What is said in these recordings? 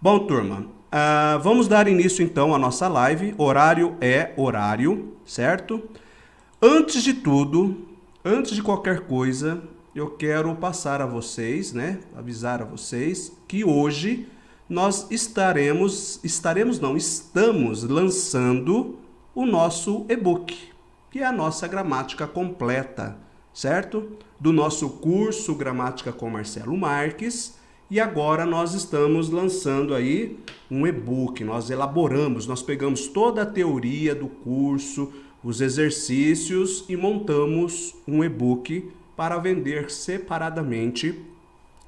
Bom, turma, vamos dar início então à nossa live. Horário é horário, certo? Antes de tudo, antes de qualquer coisa, eu quero passar a vocês, né? Avisar a vocês que hoje nós estamos lançando o nosso e-book, que é a nossa gramática completa, certo? Do nosso curso Gramática com Marcelo Marques. E agora nós estamos lançando aí um e-book, nós pegamos toda a teoria do curso, os exercícios e montamos um e-book para vender separadamente,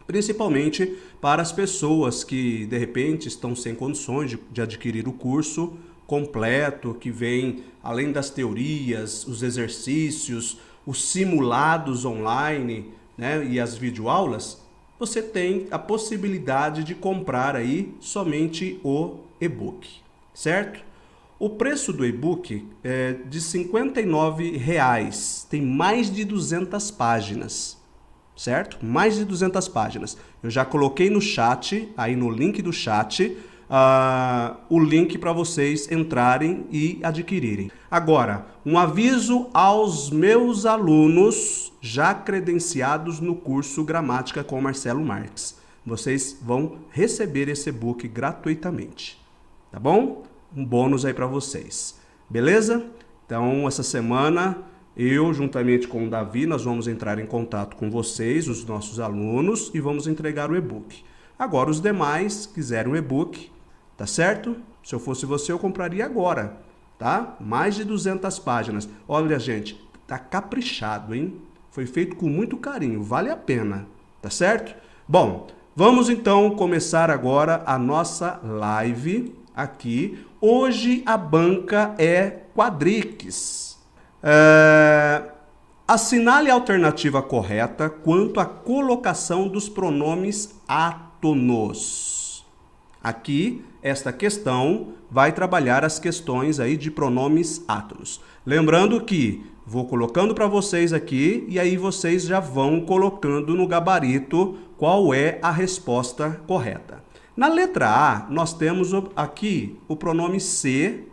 principalmente para as pessoas que de repente estão sem condições de adquirir o curso completo, que vem além das teorias, os exercícios, os simulados online, né, e as videoaulas. Você tem a possibilidade de comprar aí somente o e-book, certo? O preço do e-book é de R$ 59,00. Tem mais de 200 páginas, certo? Mais de 200 páginas. Eu já coloquei no chat, aí no link do chat, o link para vocês entrarem e adquirirem. Agora, um aviso aos meus alunos já credenciados no curso Gramática com Marcelo Marques. Vocês vão receber esse e-book gratuitamente, tá bom? Um bônus aí para vocês, beleza? Então, essa semana, eu, juntamente com o Davi, nós vamos entrar em contato com vocês, os nossos alunos, e vamos entregar o e-book. Agora, os demais quiserem o e-book, tá certo? Se eu fosse você, eu compraria agora, tá? Mais de 200 páginas. Olha, gente, tá caprichado, hein? Foi feito com muito carinho, vale a pena, tá certo? Bom, vamos então começar agora a nossa live aqui. Hoje a banca é Quadrix. Assinale a alternativa correta quanto à colocação dos pronomes átonos. Aqui, esta questão vai trabalhar as questões aí de pronomes átonos. Lembrando que vou colocando para vocês aqui e aí vocês já vão colocando no gabarito qual é a resposta correta. Na letra A, nós temos aqui o pronome se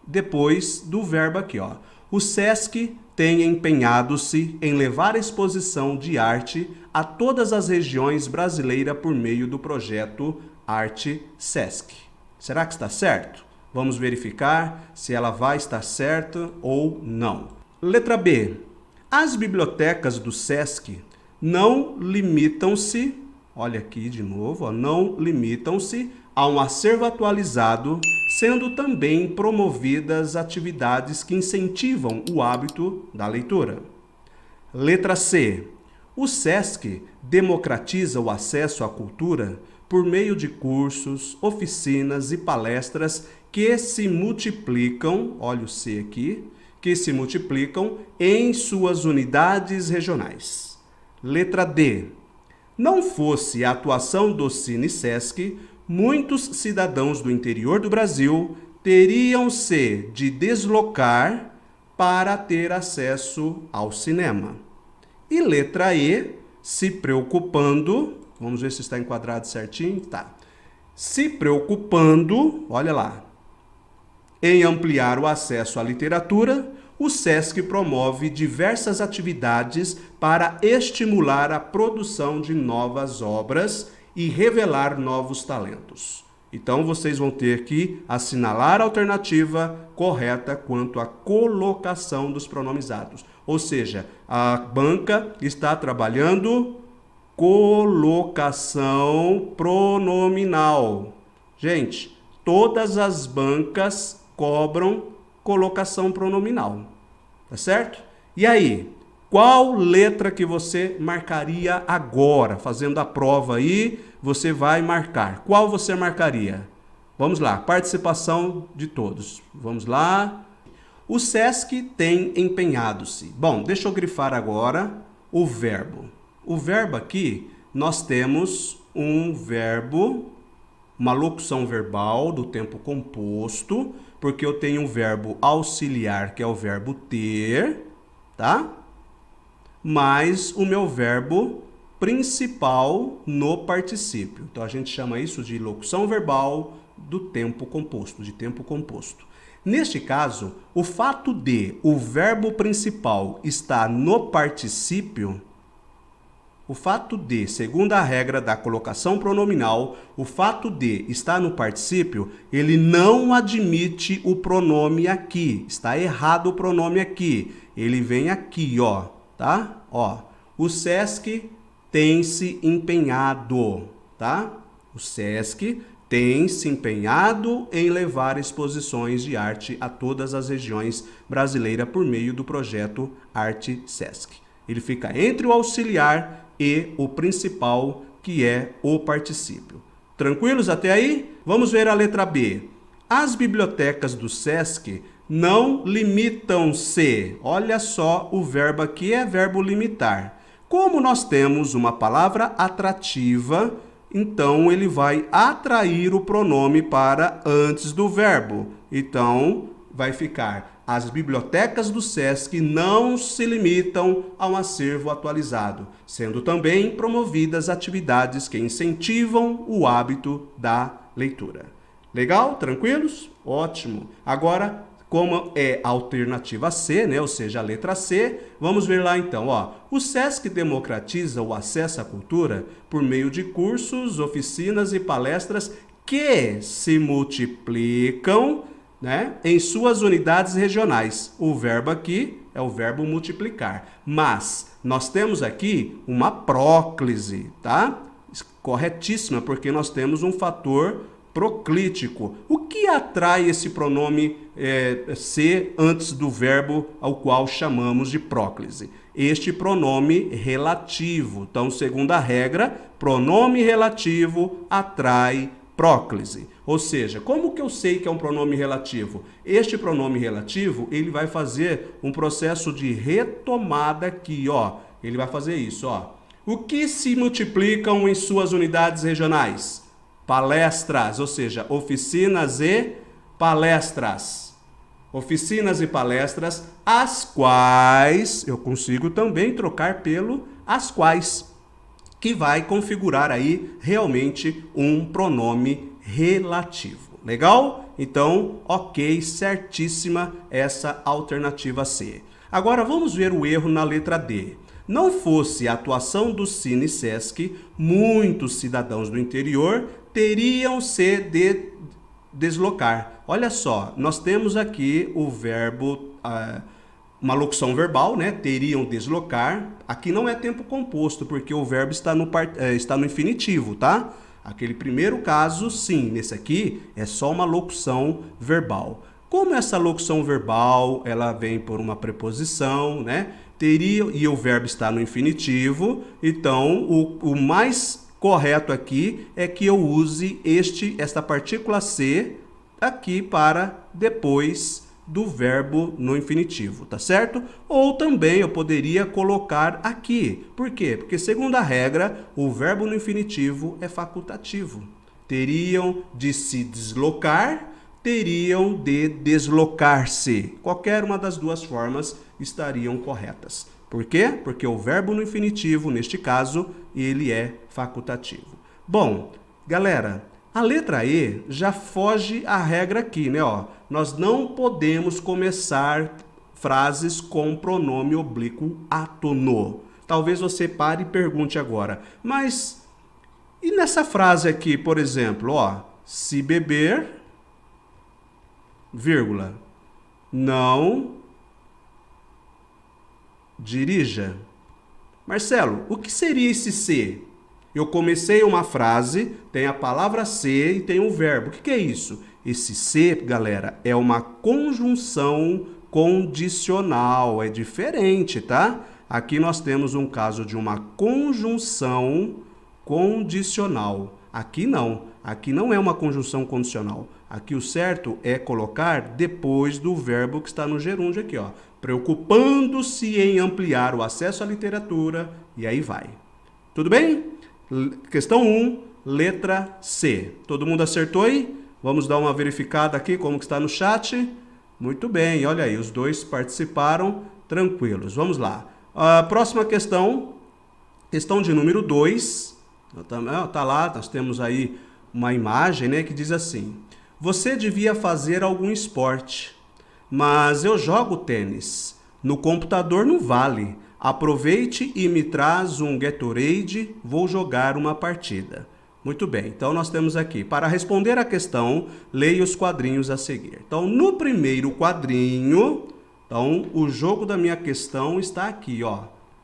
depois do verbo aqui, ó. O SESC tem empenhado-se em levar a exposição de arte a todas as regiões brasileiras por meio do projeto Arte SESC. Será que está certo? Vamos verificar se ela vai estar certa ou não. Letra B. As bibliotecas do SESC não limitam-se, olha aqui de novo, ó, não limitam-se a um acervo atualizado, sendo também promovidas atividades que incentivam o hábito da leitura. Letra C. O SESC democratiza o acesso à cultura por meio de cursos, oficinas e palestras que se multiplicam, olha o C aqui, que se multiplicam em suas unidades regionais. Letra D. Não fosse a atuação do Cine SESC, muitos cidadãos do interior do Brasil teriam se de deslocar para ter acesso ao cinema. E letra E, se preocupando, vamos ver se está enquadrado certinho, tá. Se preocupando, olha lá, em ampliar o acesso à literatura, o SESC promove diversas atividades para estimular a produção de novas obras e revelar novos talentos. Então, vocês vão ter que assinalar a alternativa correta quanto à colocação dos pronomes átonos. Ou seja, a banca está trabalhando colocação pronominal. Gente, todas as bancas cobram colocação pronominal, tá certo? E aí, qual letra que você marcaria agora? Fazendo a prova aí, você vai marcar. Qual você marcaria? Vamos lá, participação de todos. Vamos lá. O SESC tem empenhado-se. Bom, deixa eu grifar agora o verbo. O verbo aqui, nós temos um verbo, uma locução verbal do tempo composto, porque eu tenho um verbo auxiliar, que é o verbo ter, tá? Mais o meu verbo principal no particípio. Então, a gente chama isso de locução verbal do tempo composto, de tempo composto. Neste caso, o fato de o verbo principal estar no particípio, o fato de, segundo a regra da colocação pronominal, o fato de estar no particípio, ele não admite o pronome aqui. Está errado o pronome aqui. Ele vem aqui, ó, tá? Ó, o Sesc tem se empenhado, tá? O Sesc tem se empenhado em levar exposições de arte a todas as regiões brasileiras por meio do projeto Arte Sesc. Ele fica entre o auxiliar e o principal, que é o particípio. Tranquilos até aí? Vamos ver a letra B. As bibliotecas do Sesc não limitam-se. Olha só, o verbo aqui é verbo limitar. Como nós temos uma palavra atrativa, então ele vai atrair o pronome para antes do verbo. Então, vai ficar: as bibliotecas do Sesc não se limitam a um acervo atualizado, sendo também promovidas atividades que incentivam o hábito da leitura. Legal? Tranquilos? Ótimo. Agora, como é a alternativa C, né? Ou seja, a letra C, vamos ver lá então. Ó. O Sesc democratiza o acesso à cultura por meio de cursos, oficinas e palestras que se multiplicam, né, em suas unidades regionais. O verbo aqui é o verbo multiplicar. Mas nós temos aqui uma próclise, tá? Corretíssima, porque nós temos um fator proclítico. O que atrai esse pronome ser antes do verbo ao qual chamamos de próclise? Este pronome relativo. Então, segundo a regra, pronome relativo atrai próclise. Ou seja, como que eu sei que é um pronome relativo? Este pronome relativo, ele vai fazer um processo de retomada aqui, ó. Ele vai fazer isso, ó. O que se multiplicam em suas unidades regionais? Palestras, ou seja, oficinas e palestras. Oficinas e palestras, as quais eu consigo também trocar pelo as quais, que vai configurar aí realmente um pronome relativo. Legal? Então, ok, certíssima essa alternativa C. Agora vamos ver o erro na letra D. Não fosse a atuação do Cine Sesc, muitos cidadãos do interior teriam se de deslocar. Olha só, nós temos aqui o verbo, uma locução verbal, né? Teriam deslocar. Aqui não é tempo composto, porque o verbo está no infinitivo, tá? Aquele primeiro caso, sim. Nesse aqui é só uma locução verbal. Como essa locução verbal, ela vem por uma preposição, né? Teria, e o verbo está no infinitivo, então o mais correto aqui é que eu use esta partícula C aqui para depois do verbo no infinitivo, tá certo? Ou também eu poderia colocar aqui. Por quê? Porque segundo a regra, o verbo no infinitivo é facultativo. Teriam de se deslocar, teriam de deslocar-se. Qualquer uma das duas formas estariam corretas. Por quê? Porque o verbo no infinitivo, neste caso, ele é facultativo. Bom, galera, a letra E já foge à regra aqui, né? Ó, nós não podemos começar frases com pronome oblíquo átono. Talvez você pare e pergunte agora, mas e nessa frase aqui, por exemplo, ó, se beber, vírgula, não dirija. Marcelo, o que seria esse se? Eu comecei uma frase, tem a palavra se e tem um verbo. O que é isso? Esse se, galera, é uma conjunção condicional. É diferente, tá? Aqui nós temos um caso de uma conjunção condicional. Aqui não. Aqui não é uma conjunção condicional. Aqui o certo é colocar depois do verbo que está no gerúndio aqui, ó. Preocupando-se em ampliar o acesso à literatura, e aí vai. Tudo bem? Questão 1, letra C. Todo mundo acertou aí? Vamos dar uma verificada aqui como que está no chat. Muito bem, olha aí, os dois participaram tranquilos. Vamos lá. A próxima questão Questão de número 2, tá lá, nós temos aí uma imagem, né, que diz assim: você devia fazer algum esporte, mas eu jogo tênis. No computador não vale. Aproveite e me traz um Gatorade, vou jogar uma partida. Muito bem, então nós temos aqui, para responder a questão, leia os quadrinhos a seguir. Então, no primeiro quadrinho, então, o jogo da minha questão está aqui, ó.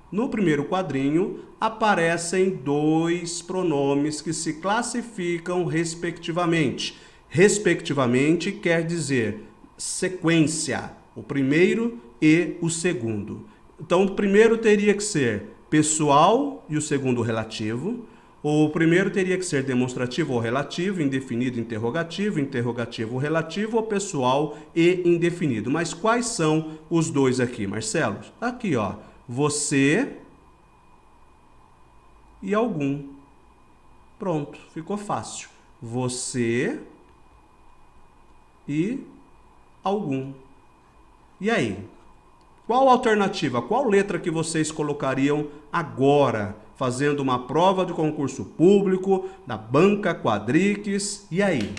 No primeiro quadrinho, aparecem dois pronomes que se classificam respectivamente. Respectivamente quer dizer sequência, o primeiro e o segundo. Então, o primeiro teria que ser pessoal e o segundo relativo. O primeiro teria que ser demonstrativo ou relativo, indefinido, interrogativo, interrogativo, relativo ou pessoal e indefinido. Mas quais são os dois aqui, Marcelo? Aqui, ó. Você e algum. Pronto, ficou fácil. Você e algum. E aí? Qual alternativa, qual letra que vocês colocariam agora, fazendo uma prova de concurso público, da Banca Quadrix? E aí?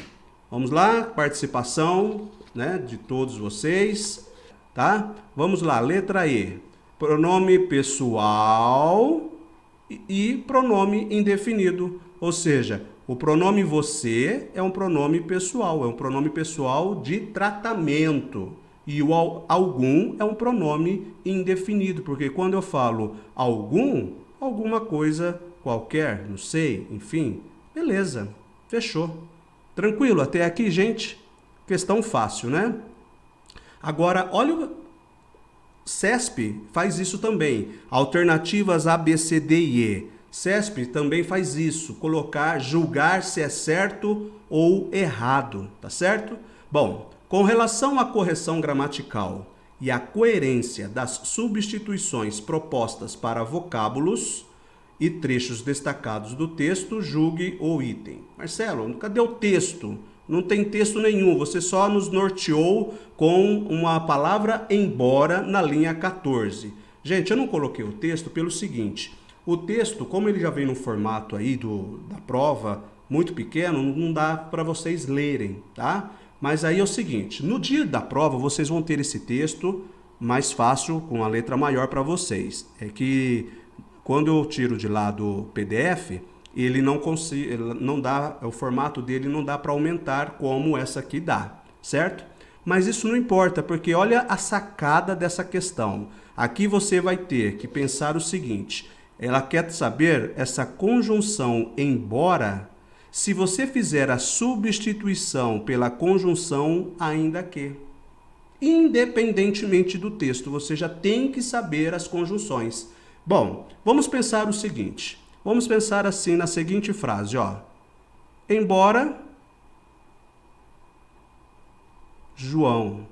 Vamos lá, participação, né, de todos vocês, tá? Vamos lá, letra E. Pronome pessoal e pronome indefinido. Ou seja, o pronome você é um pronome pessoal de tratamento. E o algum é um pronome indefinido, porque quando eu falo alguma coisa qualquer, não sei, enfim, beleza, fechou. Tranquilo até aqui, gente? Questão fácil, né? Agora, olha o CESP faz isso também. Alternativas A, B, C, D e E. CESP também faz isso. Colocar, julgar se é certo ou errado. Tá certo? Bom, com relação à correção gramatical e à coerência das substituições propostas para vocábulos e trechos destacados do texto, julgue o item. Marcelo, cadê o texto? Não tem texto nenhum, você só nos norteou com uma palavra embora na linha 14. Gente, eu não coloquei o texto pelo seguinte, o texto, como ele já vem no formato aí da prova, muito pequeno, não dá para vocês lerem, tá? Mas aí é o seguinte, no dia da prova vocês vão ter esse texto mais fácil, com a letra maior para vocês. É que quando eu tiro de lá do PDF, ele não dá, o formato dele não dá para aumentar como essa aqui dá, certo? Mas isso não importa, porque olha a sacada dessa questão. Aqui você vai ter que pensar o seguinte, ela quer saber essa conjunção embora, se você fizer a substituição pela conjunção ainda que. Independentemente do texto, você já tem que saber as conjunções. Bom, vamos pensar o seguinte. Vamos pensar assim na seguinte frase, ó. Embora João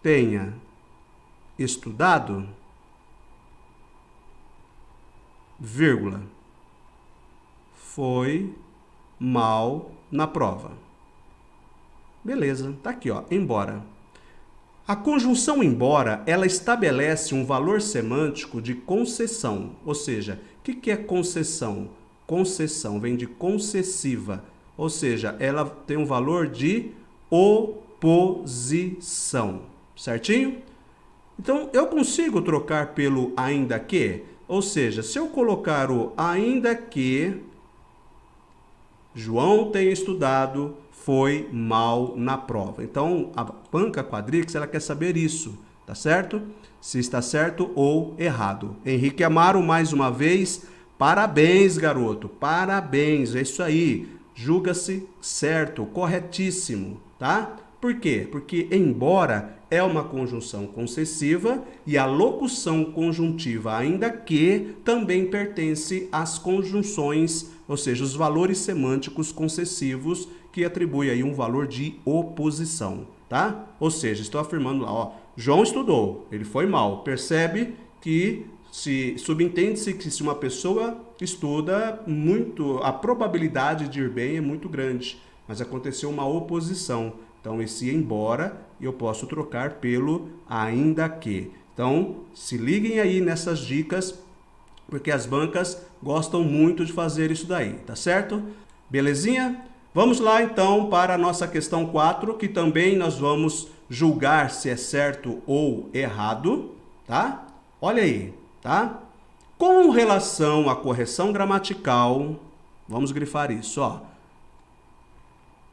tenha estudado, vírgula, foi mal na prova. Beleza, tá aqui, ó, embora. A conjunção embora, ela estabelece um valor semântico de concessão. Ou seja, o que é concessão? Concessão vem de concessiva. Ou seja, ela tem um valor de oposição. Certinho? Então, eu consigo trocar pelo ainda que? Ou seja, se eu colocar o ainda que João tenha estudado, foi mal na prova. Então, a Banca Quadrix, ela quer saber isso, tá certo? Se está certo ou errado. Henrique Amaro, mais uma vez, parabéns, garoto, parabéns, é isso aí. Julga-se certo, corretíssimo, tá? Por quê? Porque embora é uma conjunção concessiva e a locução conjuntiva ainda que também pertence às conjunções, ou seja, os valores semânticos concessivos que atribui aí um valor de oposição, tá? Ou seja, estou afirmando lá, ó, João estudou, ele foi mal. Percebe que subentende-se que se uma pessoa estuda muito, a probabilidade de ir bem é muito grande, mas aconteceu uma oposição. Então, esse embora eu posso trocar pelo ainda que. Então, se liguem aí nessas dicas porque as bancas gostam muito de fazer isso daí, tá certo? Belezinha? Vamos lá então para a nossa questão 4, que também nós vamos julgar se é certo ou errado, tá? Olha aí, tá? Com relação à correção gramatical, vamos grifar isso, ó,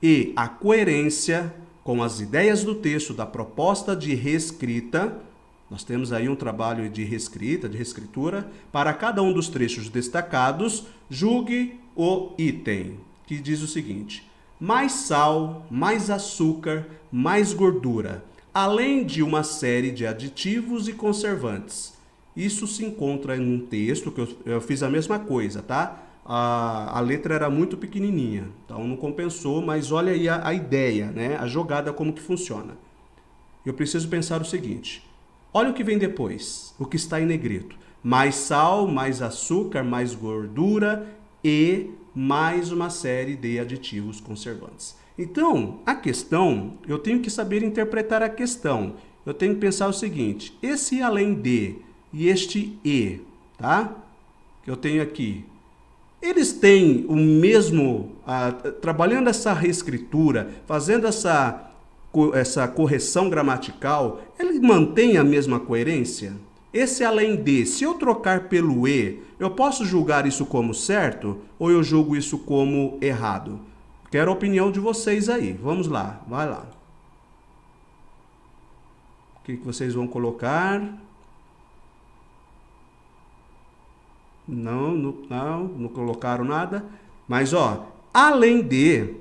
e a coerência com as ideias do texto da proposta de reescrita, nós temos aí um trabalho de reescrita, de reescritura, para cada um dos trechos destacados, julgue o item, que diz o seguinte: mais sal, mais açúcar, mais gordura, além de uma série de aditivos e conservantes. Isso se encontra em um texto que eu fiz a mesma coisa, tá? A letra era muito pequenininha, então não compensou, mas olha aí a ideia, né? A jogada, como que funciona. Eu preciso pensar o seguinte: olha o que vem depois, o que está em negrito. Mais sal, mais açúcar, mais gordura e mais uma série de aditivos conservantes. Então, a questão, eu tenho que saber interpretar a questão. Eu tenho que pensar o seguinte: esse além de e este e, tá? Que eu tenho aqui, eles têm o mesmo, trabalhando essa reescritura, fazendo essa correção gramatical, ele mantém a mesma coerência? Esse além de, se eu trocar pelo e, eu posso julgar isso como certo ou eu julgo isso como errado? Quero a opinião de vocês aí. Vamos lá, vai lá. O que vocês vão colocar? Não colocaram nada. Mas, ó, além de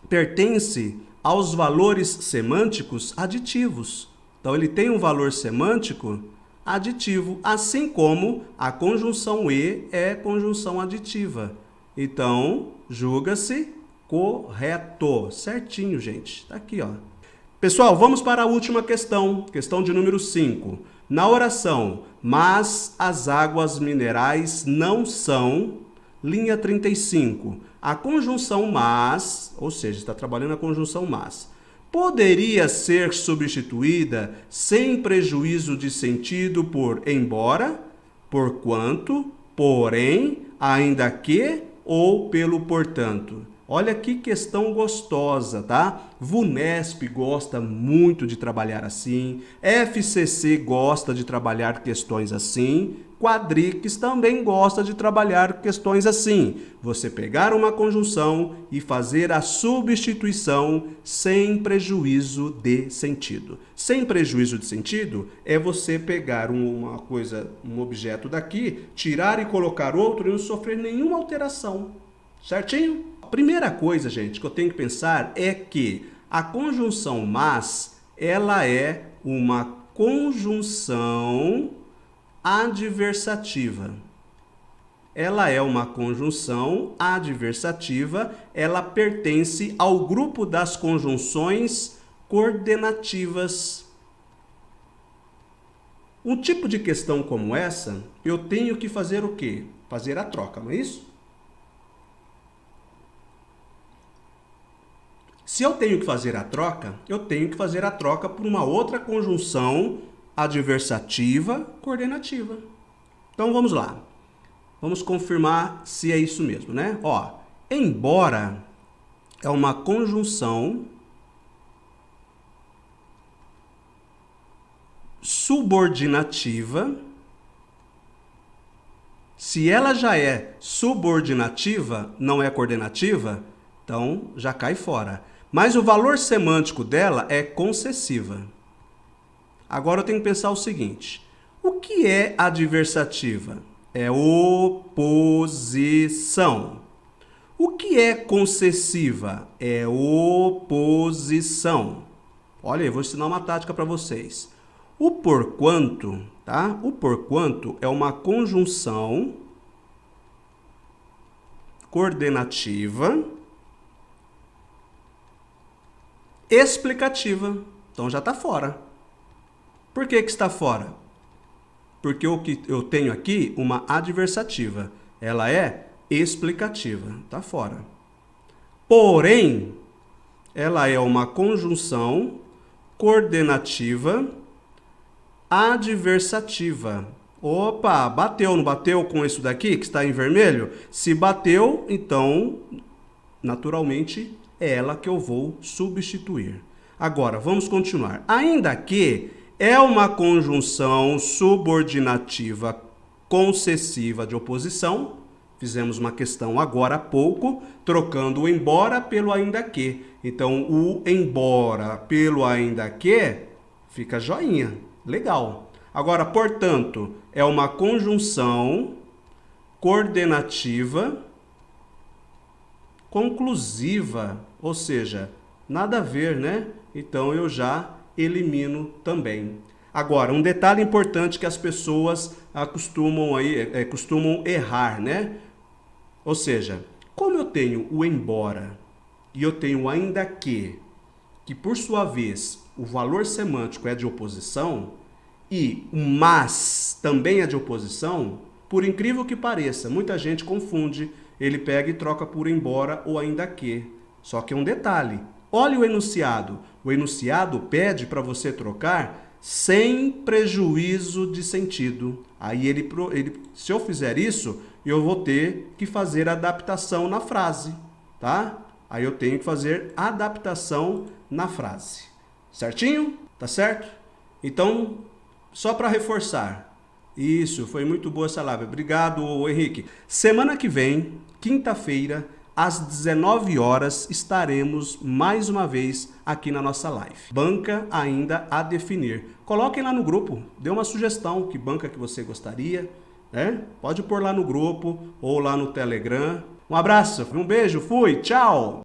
pertence aos valores semânticos aditivos. Então, ele tem um valor semântico aditivo, assim como a conjunção e é conjunção aditiva. Então, julga-se correto. Certinho, gente. Tá aqui, ó. Pessoal, vamos para a última questão. Questão de número 5. Na oração, mas as águas minerais não são, linha 35. A conjunção mas, ou seja, está trabalhando a conjunção mas, poderia ser substituída sem prejuízo de sentido por embora, porquanto, porém, ainda que ou pelo portanto. Olha que questão gostosa, tá? VUNESP gosta muito de trabalhar assim, FCC gosta de trabalhar questões assim, Quadrix também gosta de trabalhar questões assim. Você pegar uma conjunção e fazer a substituição sem prejuízo de sentido. Sem prejuízo de sentido é você pegar uma coisa, um objeto daqui, tirar e colocar outro e não sofrer nenhuma alteração. Certinho? A primeira coisa, gente, que eu tenho que pensar é que a conjunção mas, ela é uma conjunção adversativa. Ela é uma conjunção adversativa, ela pertence ao grupo das conjunções coordenativas. Um tipo de questão como essa, eu tenho que fazer o quê? Fazer a troca, não é isso? Se eu tenho que fazer a troca, eu tenho que fazer a troca por uma outra conjunção adversativa coordenativa. Então vamos lá. Vamos confirmar se é isso mesmo, né? Ó, embora é uma conjunção subordinativa. Se ela já é subordinativa, não é coordenativa, então já cai fora. Mas o valor semântico dela é concessiva. Agora eu tenho que pensar o seguinte: o que é adversativa? É oposição. O que é concessiva? É oposição. Olha, eu vou ensinar uma tática para vocês. O porquanto, tá? O porquanto é uma conjunção coordenativa explicativa. Então já está fora. Por que está fora? Porque o que eu tenho aqui, uma adversativa, ela é explicativa. Está fora. Porém, ela é uma conjunção coordenativa adversativa. Opa, bateu, não bateu com isso daqui que está em vermelho? Se bateu, então, naturalmente, é ela que eu vou substituir. Agora, vamos continuar. Ainda que é uma conjunção subordinativa concessiva de oposição, fizemos uma questão agora há pouco, trocando o embora pelo ainda que. Então, o embora pelo ainda que fica joinha. Legal. Agora, portanto, é uma conjunção coordenativa conclusiva, ou seja, nada a ver, né? Então, eu já elimino também. Agora, um detalhe importante que as pessoas costumam errar, né? Ou seja, como eu tenho o embora e eu tenho o ainda que por sua vez o valor semântico é de oposição e o mas também é de oposição, por incrível que pareça, muita gente confunde, ele pega e troca por embora ou ainda que. Só que é um detalhe. Olha o enunciado. O enunciado pede para você trocar sem prejuízo de sentido. Aí se eu fizer isso, eu vou ter que fazer adaptação na frase, tá? Aí eu tenho que fazer adaptação na frase. Certinho? Tá certo? Então, só para reforçar. Isso, foi muito boa essa live. Obrigado, Henrique. Semana que vem, quinta-feira, às 19 horas, estaremos mais uma vez aqui na nossa live. Banca ainda a definir. Coloquem lá no grupo, dê uma sugestão, que banca que você gostaria, né? Pode pôr lá no grupo ou lá no Telegram. Um abraço, um beijo, fui, tchau!